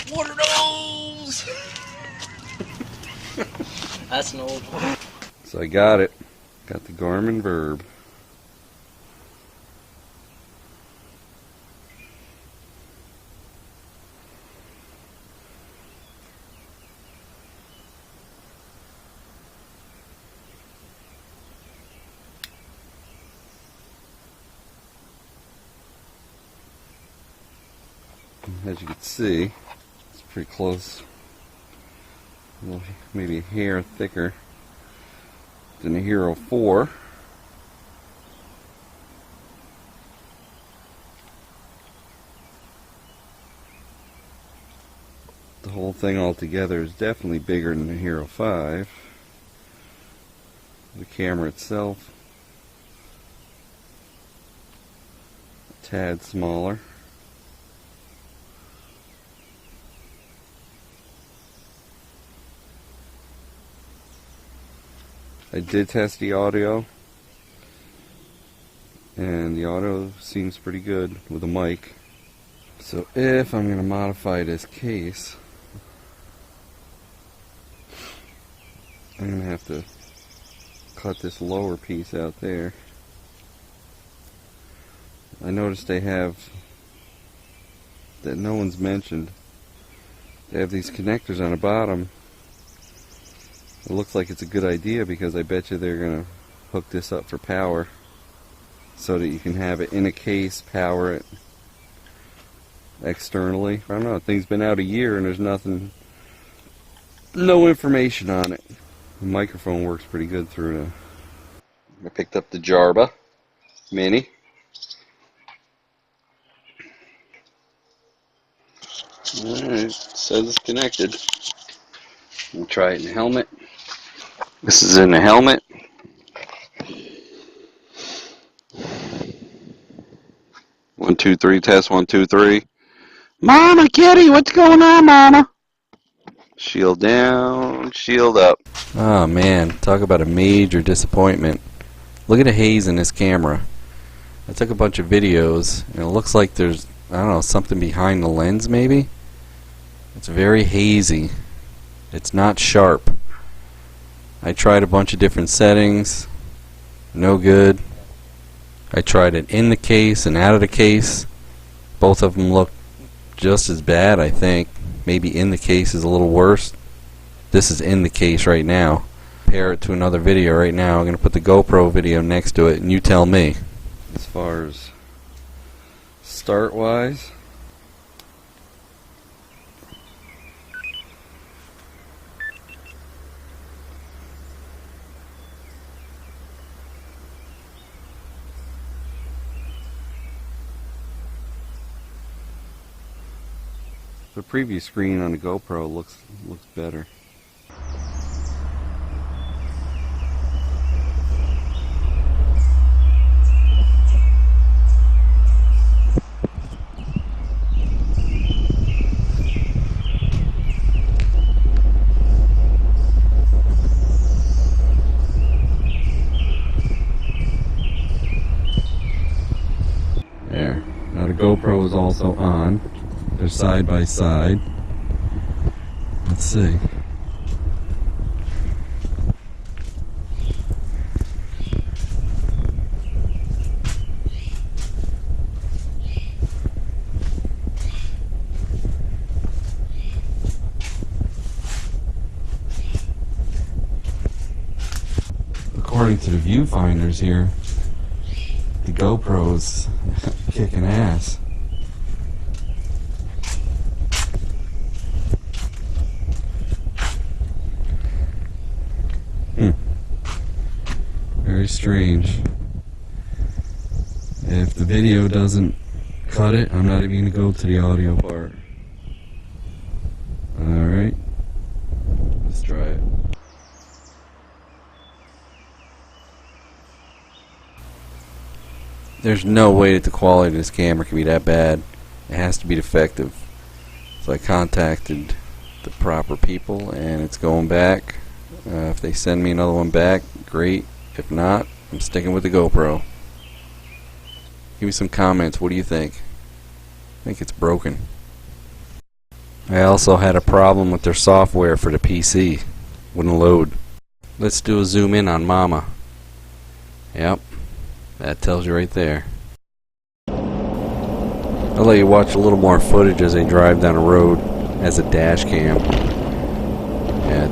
What are those? That's an old one. So I got it. Got the Garmin VIRB. As you can see, it's pretty close. Well, maybe a hair thicker than a Hero 4. The whole thing altogether is definitely bigger than the Hero 5. The camera itself, a tad smaller. I did test the audio, and the audio seems pretty good with a mic. So if I'm going to modify this case, I'm going to have to cut this lower piece out there. I noticed they have, that no one's mentioned, they have these connectors on the bottom. It looks like it's a good idea because I bet you they're going to hook this up for power so that you can have it in a case, power it externally. I don't know, the thing's been out a year and there's nothing, no information on it. The microphone works pretty good through the... I picked up the Jabra Mini. Alright, says it's connected. We'll try it in the helmet. This is in the helmet. One, two, three, test, 1, 2, 3. Mama kitty, what's going on, mama? Shield down, shield up. Oh man, talk about a major disappointment. Look at the haze in this camera. I took a bunch of videos and it looks like there's, I don't know, something behind the lens maybe? It's very hazy. It's not sharp. I tried a bunch of different settings. No good. I tried it in the case and out of the case. Both of them look just as bad, I think. Maybe in the case is a little worse. This is in the case right now. Compare it to another video right now. I'm going to put the GoPro video next to it and you tell me. As far as start wise, the preview screen on the GoPro looks better. There. Now the GoPro is also on. They're side by side. Let's see. According to the viewfinders here, the GoPro's kicking ass. Very strange. If the video doesn't cut it, I'm not even going to go to the audio part. Alright. Let's try it. There's no way that the quality of this camera can be that bad. It has to be defective. So I contacted the proper people and it's going back. If they send me another one back, great. If not, I'm sticking with the GoPro. Give me some comments. What do you think? I think it's broken. I also had a problem with their software for the PC. Wouldn't load. Let's do a zoom in on Mama. Yep, that tells you right there. I'll let you watch a little more footage as they drive down the road as a dash cam. Yeah,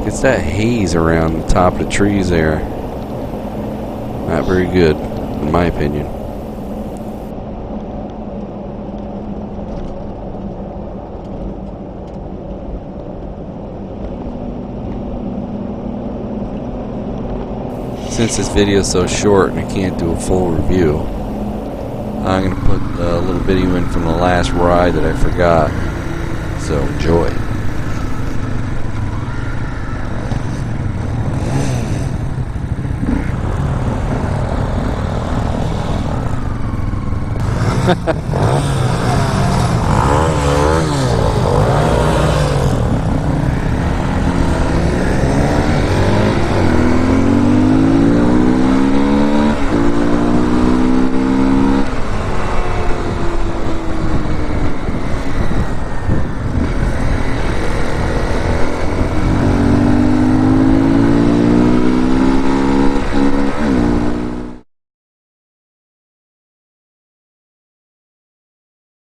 it's that haze around the top of the trees there. Not very good, in my opinion. Since this video is so short and I can't do a full review, I'm going to put a little video in from the last ride that I forgot. So enjoy.